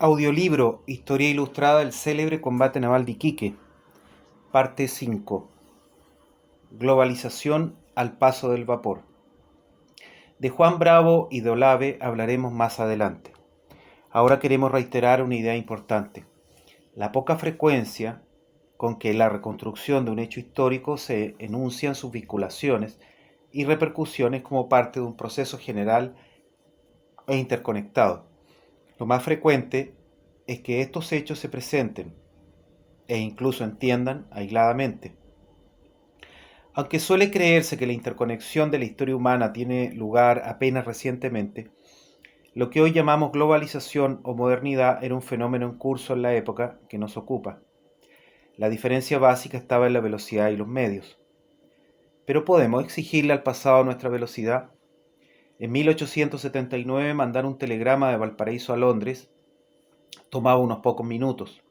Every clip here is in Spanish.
Audiolibro Historia ilustrada del célebre combate naval de Iquique. Parte 5. Globalización al paso del vapor. De Juan Bravo y de Olave hablaremos más adelante. Ahora queremos reiterar una idea importante: la poca frecuencia con que la reconstrucción de un hecho histórico se enuncian sus vinculaciones y repercusiones como parte de un proceso general e interconectado. Lo más frecuente es que estos hechos se presenten e incluso entiendan aisladamente. Aunque suele creerse que la interconexión de la historia humana tiene lugar apenas recientemente, lo que hoy llamamos globalización o modernidad era un fenómeno en curso en la época que nos ocupa. La diferencia básica estaba en la velocidad y los medios. Pero ¿podemos exigirle al pasado nuestra velocidad? En 1879 mandar un telegrama de Valparaíso a Londres tomaba unos pocos minutos.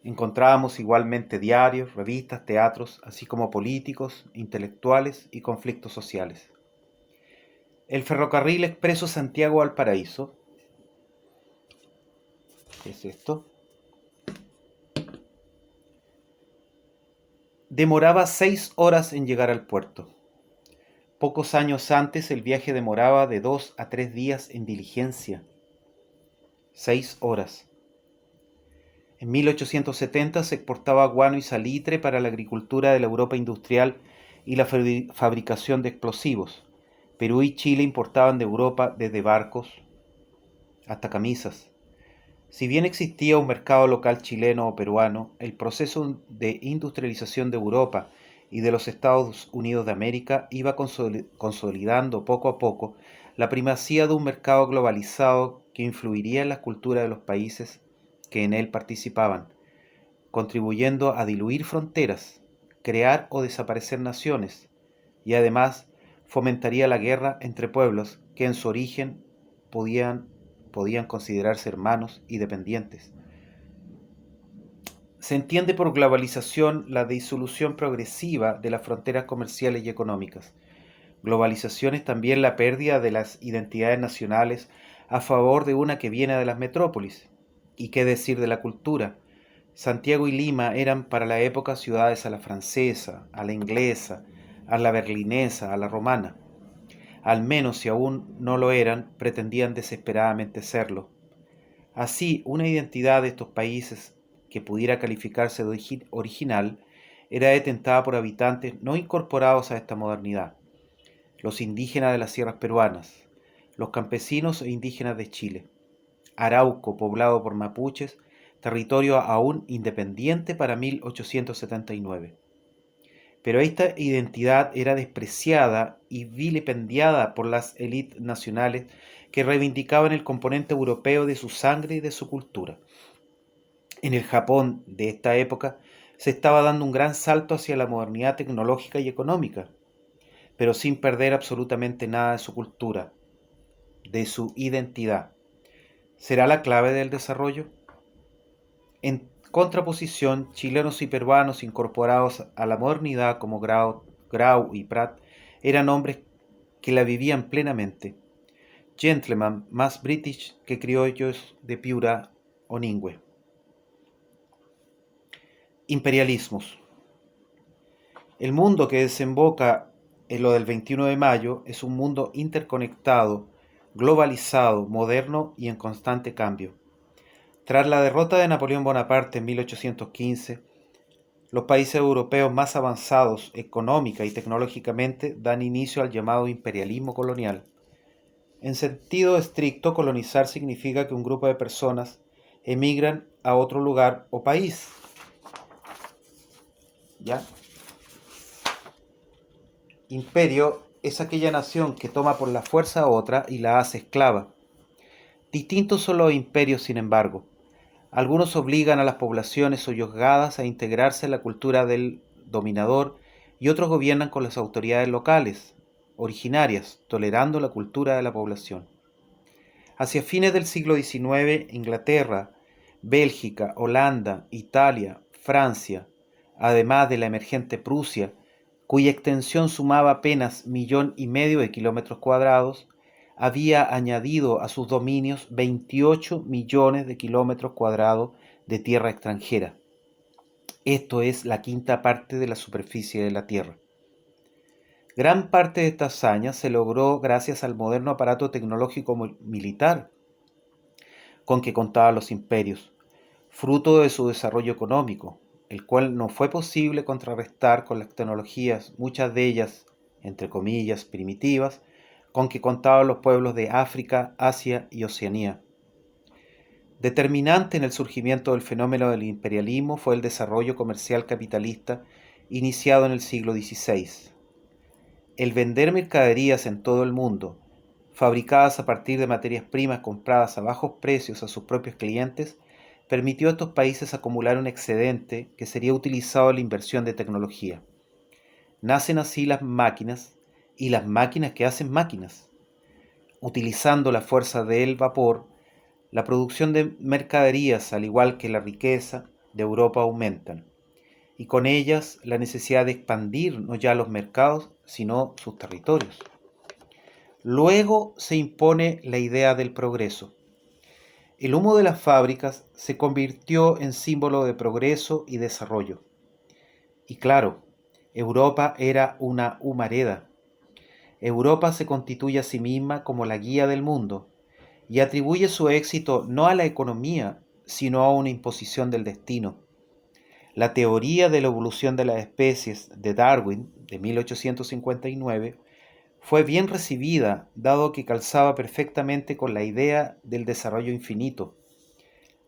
Encontrábamos igualmente diarios, revistas, teatros, así como políticos, intelectuales y conflictos sociales. El ferrocarril expreso Santiago-Valparaíso, ¿qué es esto?, demoraba 6 horas en llegar al puerto. Pocos años antes el viaje demoraba de 2 a 3 días en diligencia. 6 horas. En 1870 se exportaba guano y salitre para la agricultura de la Europa industrial y la fabricación de explosivos. Perú y Chile importaban de Europa desde barcos hasta camisas. Si bien existía un mercado local chileno o peruano, el proceso de industrialización de Europa y de los Estados Unidos de América iba consolidando poco a poco la primacía de un mercado globalizado que influiría en la cultura de los países que en él participaban, contribuyendo a diluir fronteras, crear o desaparecer naciones, y además fomentaría la guerra entre pueblos que en su origen podían considerarse hermanos y dependientes. Se entiende por globalización la disolución progresiva de las fronteras comerciales y económicas. Globalización es también la pérdida de las identidades nacionales a favor de una que viene de las metrópolis. ¿Y qué decir de la cultura? Santiago y Lima eran para la época ciudades a la francesa, a la inglesa, a la berlinesa, a la romana. Al menos si aún no lo eran, pretendían desesperadamente serlo. Así, una identidad de estos países que pudiera calificarse de original era detentada por habitantes no incorporados a esta modernidad: los indígenas de las sierras peruanas, los campesinos e indígenas de Chile, Arauco, poblado por mapuches, territorio aún independiente para 1879. Pero esta identidad era despreciada y vilipendiada por las élites nacionales que reivindicaban el componente europeo de su sangre y de su cultura. En el Japón de esta época se estaba dando un gran salto hacia la modernidad tecnológica y económica, pero sin perder absolutamente nada de su cultura, de su identidad. ¿Será la clave del desarrollo? En contraposición, chilenos y peruanos incorporados a la modernidad como Grau y Prat eran hombres que la vivían plenamente, gentlemen más british que criollos de Piura o Ningüe. Imperialismos. El mundo que desemboca en lo del 21 de mayo es un mundo interconectado, globalizado, moderno y en constante cambio. Tras la derrota de Napoleón Bonaparte en 1815, los países europeos más avanzados económica y tecnológicamente dan inicio al llamado imperialismo colonial. En sentido estricto, colonizar significa que un grupo de personas emigran a otro lugar o país. ¿Ya? Imperio es aquella nación que toma por la fuerza a otra y la hace esclava. Distintos son los imperios, sin embargo. Algunos obligan a las poblaciones soyogadas a integrarse en la cultura del dominador y otros gobiernan con las autoridades locales, originarias, tolerando la cultura de la población. Hacia fines del siglo XIX, Inglaterra, Bélgica, Holanda, Italia, Francia, además de la emergente Prusia, cuya extensión sumaba apenas 1,5 millones de kilómetros cuadrados, había añadido a sus dominios 28 millones de kilómetros cuadrados de tierra extranjera. Esto es la quinta parte de la superficie de la Tierra. Gran parte de esta hazaña se logró gracias al moderno aparato tecnológico militar con que contaban los imperios, fruto de su desarrollo económico, el cual no fue posible contrarrestar con las tecnologías, muchas de ellas, entre comillas, primitivas, con que contaban los pueblos de África, Asia y Oceanía. Determinante en el surgimiento del fenómeno del imperialismo fue el desarrollo comercial capitalista iniciado en el siglo XVI. El vender mercaderías en todo el mundo, fabricadas a partir de materias primas compradas a bajos precios a sus propios clientes, permitió a estos países acumular un excedente que sería utilizado en la inversión de tecnología. Nacen así las máquinas y las máquinas que hacen máquinas. Utilizando la fuerza del vapor, la producción de mercaderías, al igual que la riqueza de Europa, aumentan, y con ellas la necesidad de expandir no ya los mercados, sino sus territorios. Luego se impone la idea del progreso. El humo de las fábricas se convirtió en símbolo de progreso y desarrollo. Y claro, Europa era una humareda. Europa se constituye a sí misma como la guía del mundo y atribuye su éxito no a la economía, sino a una imposición del destino. La teoría de la evolución de las especies de Darwin, de 1859, fue bien recibida, dado que calzaba perfectamente con la idea del desarrollo infinito,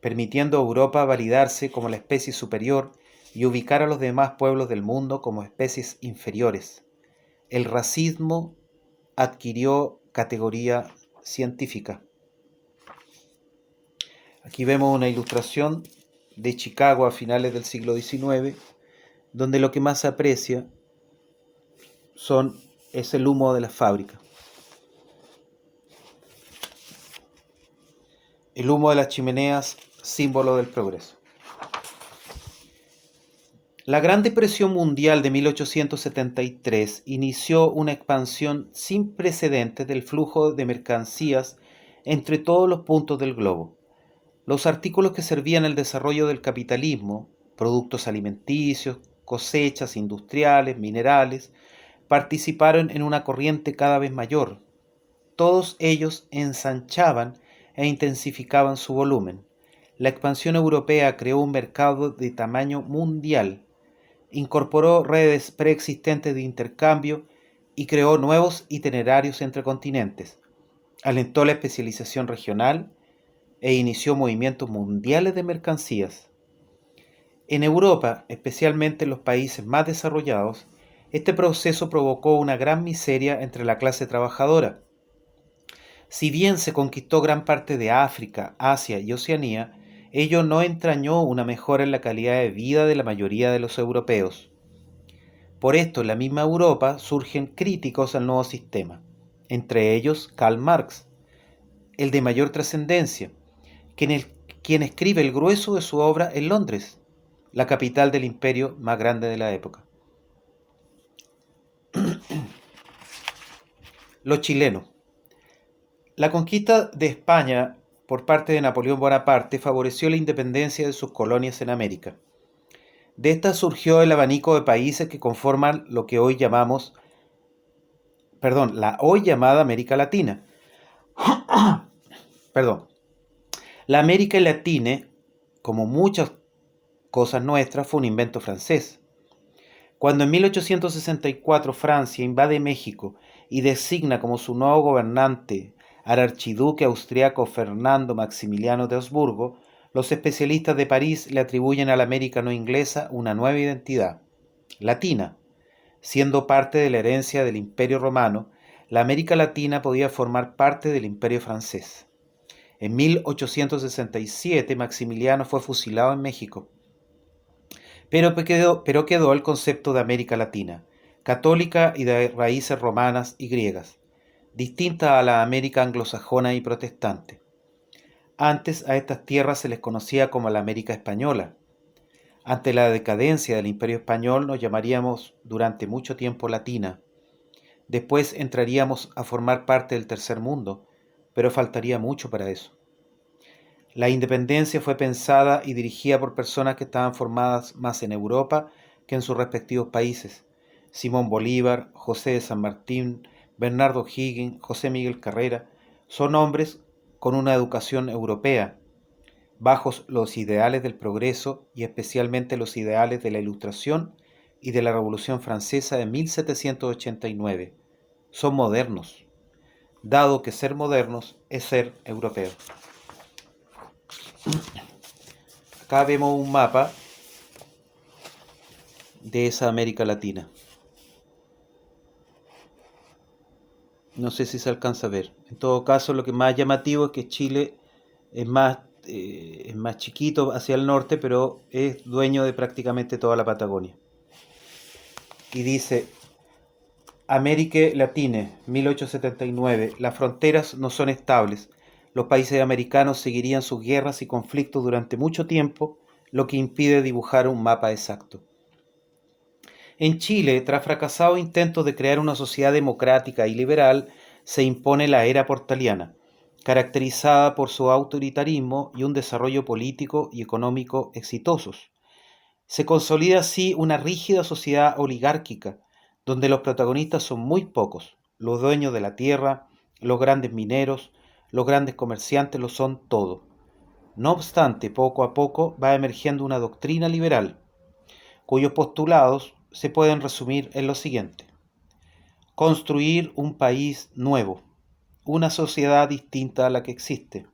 permitiendo a Europa validarse como la especie superior y ubicar a los demás pueblos del mundo como especies inferiores. El racismo adquirió categoría científica. Aquí vemos una ilustración de Chicago a finales del siglo XIX, donde lo que más se aprecia es el humo de la fábrica. El humo de las chimeneas, símbolo del progreso. La Gran Depresión Mundial de 1873 inició una expansión sin precedentes del flujo de mercancías entre todos los puntos del globo. Los artículos que servían al desarrollo del capitalismo, productos alimenticios, cosechas industriales, minerales, participaron en una corriente cada vez mayor. Todos ellos ensanchaban e intensificaban su volumen. La expansión europea creó un mercado de tamaño mundial, incorporó redes preexistentes de intercambio y creó nuevos itinerarios entre continentes. Alentó la especialización regional e inició movimientos mundiales de mercancías. En Europa, especialmente en los países más desarrollados, este proceso provocó una gran miseria entre la clase trabajadora. Si bien se conquistó gran parte de África, Asia y Oceanía, ello no entrañó una mejora en la calidad de vida de la mayoría de los europeos. Por esto, en la misma Europa surgen críticos al nuevo sistema, entre ellos Karl Marx, el de mayor trascendencia, quien escribe el grueso de su obra en Londres, la capital del imperio más grande de la época. Los chilenos. La conquista de España por parte de Napoleón Bonaparte favoreció la independencia de sus colonias en América. De esta surgió el abanico de países que conforman lo que hoy llamamos, la hoy llamada América Latina. La América Latina, como muchas cosas nuestras, fue un invento francés. Cuando en 1864 Francia invade México y designa como su nuevo gobernante al archiduque austriaco Fernando Maximiliano de Habsburgo, los especialistas de París le atribuyen a la América no inglesa una nueva identidad, latina. Siendo parte de la herencia del Imperio Romano, la América Latina podía formar parte del Imperio francés. En 1867 Maximiliano fue fusilado en México, pero quedó el concepto de América Latina, católica y de raíces romanas y griegas, distinta a la América anglosajona y protestante. Antes a estas tierras se les conocía como la América Española. Ante la decadencia del Imperio Español nos llamaríamos durante mucho tiempo Latina. Después entraríamos a formar parte del tercer mundo, pero faltaría mucho para eso. La independencia fue pensada y dirigida por personas que estaban formadas más en Europa que en sus respectivos países. Simón Bolívar, José de San Martín, Bernardo O'Higgins, José Miguel Carrera, son hombres con una educación europea, bajo los ideales del progreso y especialmente los ideales de la Ilustración y de la Revolución Francesa de 1789. Son modernos, dado que ser modernos es ser europeos. Acá vemos un mapa de esa América Latina. No sé si se alcanza a ver. En todo caso, lo que más llamativo es que Chile es más chiquito hacia el norte, pero es dueño de prácticamente toda la Patagonia. Y dice, América Latina, 1879, las fronteras no son estables. Los países americanos seguirían sus guerras y conflictos durante mucho tiempo, lo que impide dibujar un mapa exacto. En Chile, tras fracasados intentos de crear una sociedad democrática y liberal, se impone la era portaliana, caracterizada por su autoritarismo y un desarrollo político y económico exitosos. Se consolida así una rígida sociedad oligárquica, donde los protagonistas son muy pocos. Los dueños de la tierra, los grandes mineros, los grandes comerciantes lo son todo. No obstante, poco a poco va emergiendo una doctrina liberal, cuyos postulados se pueden resumir en lo siguiente: construir un país nuevo, una sociedad distinta a la que existe,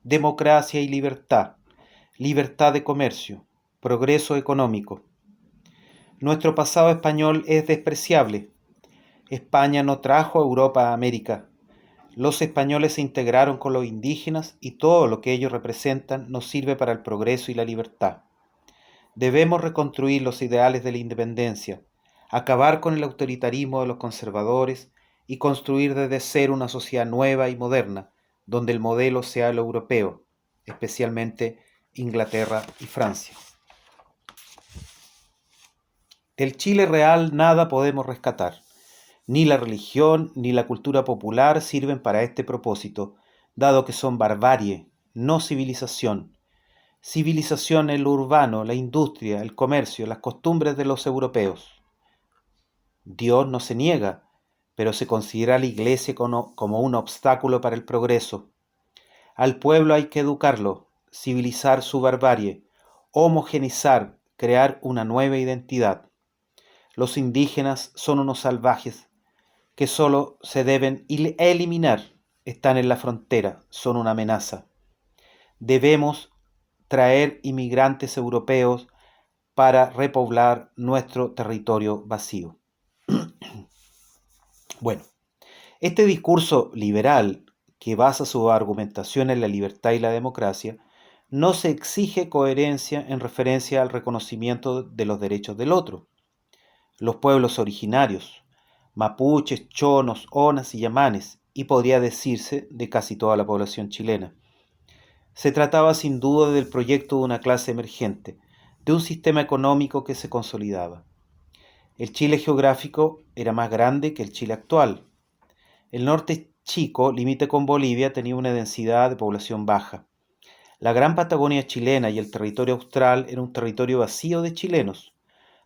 democracia y libertad, libertad de comercio, progreso económico. Nuestro pasado español es despreciable. España no trajo a Europa a América. Los españoles se integraron con los indígenas y todo lo que ellos representan nos sirve para el progreso y la libertad. Debemos reconstruir los ideales de la independencia, acabar con el autoritarismo de los conservadores y construir desde cero una sociedad nueva y moderna, donde el modelo sea el europeo, especialmente Inglaterra y Francia. Del Chile real nada podemos rescatar. Ni la religión ni la cultura popular sirven para este propósito, dado que son barbarie, no civilización. Civilización es lo urbano, la industria, el comercio, las costumbres de los europeos. Dios no se niega, pero se considera a la Iglesia como un obstáculo para el progreso. Al pueblo hay que educarlo, civilizar su barbarie, homogenizar, crear una nueva identidad. Los indígenas son unos salvajes que solo se deben eliminar. Están en la frontera, son una amenaza. Debemos traer inmigrantes europeos para repoblar nuestro territorio vacío. Bueno, este discurso liberal, que basa su argumentación en la libertad y la democracia, no se exige coherencia en referencia al reconocimiento de los derechos del otro. Los pueblos originarios, mapuches, chonos, onas y yamanes, y podría decirse de casi toda la población chilena. Se trataba sin duda del proyecto de una clase emergente, de un sistema económico que se consolidaba. El Chile geográfico era más grande que el Chile actual. El norte chico, límite con Bolivia, tenía una densidad de población baja. La gran Patagonia chilena y el territorio austral era un territorio vacío de chilenos.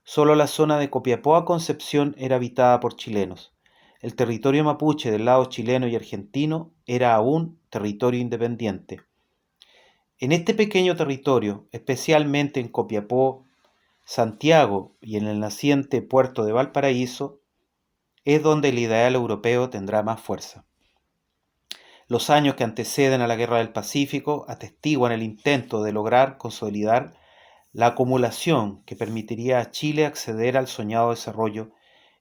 Solo la zona de Copiapó a Concepción era habitada por chilenos. El territorio mapuche del lado chileno y argentino era aún territorio independiente. En este pequeño territorio, especialmente en Copiapó, Santiago y en el naciente puerto de Valparaíso, es donde el ideal europeo tendrá más fuerza. Los años que anteceden a la Guerra del Pacífico atestiguan el intento de lograr consolidar la acumulación que permitiría a Chile acceder al soñado desarrollo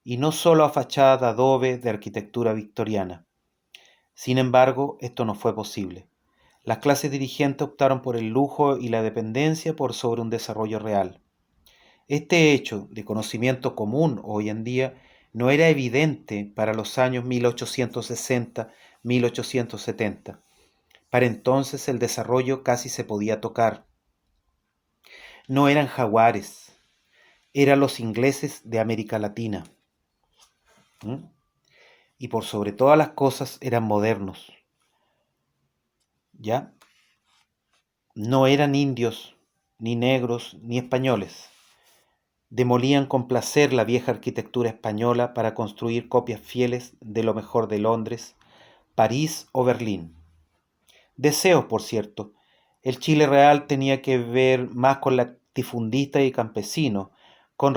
y no solo a fachadas de adobe de arquitectura victoriana. Sin embargo, esto no fue posible. Las clases dirigentes optaron por el lujo y la dependencia por sobre un desarrollo real. Este hecho, de conocimiento común hoy en día, no era evidente para los años 1860-1870. Para entonces el desarrollo casi se podía tocar. No eran jaguares, eran los ingleses de América Latina. ¿Mm? y por sobre todas las cosas eran modernos. ¿Ya? No eran indios, ni negros, ni españoles. Demolían con placer la vieja arquitectura española para construir copias fieles de lo mejor de Londres, París o Berlín. Deseos, por cierto. El Chile real tenía que ver más con latifundistas y campesinos, con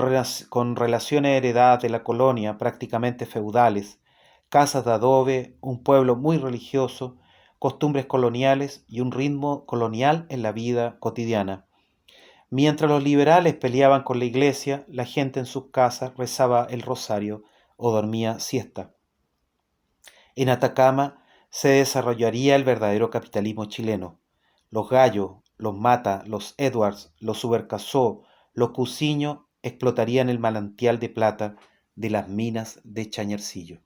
relaciones heredadas de la colonia, prácticamente feudales, casas de adobe, un pueblo muy religioso, costumbres coloniales y un ritmo colonial en la vida cotidiana. Mientras los liberales peleaban con la iglesia, la gente en sus casas rezaba el rosario o dormía siesta. En Atacama se desarrollaría el verdadero capitalismo chileno. Los Gallo, los Mata, los Edwards, los Subercasó, los Cusiño explotarían el manantial de plata de las minas de Chañarcillo.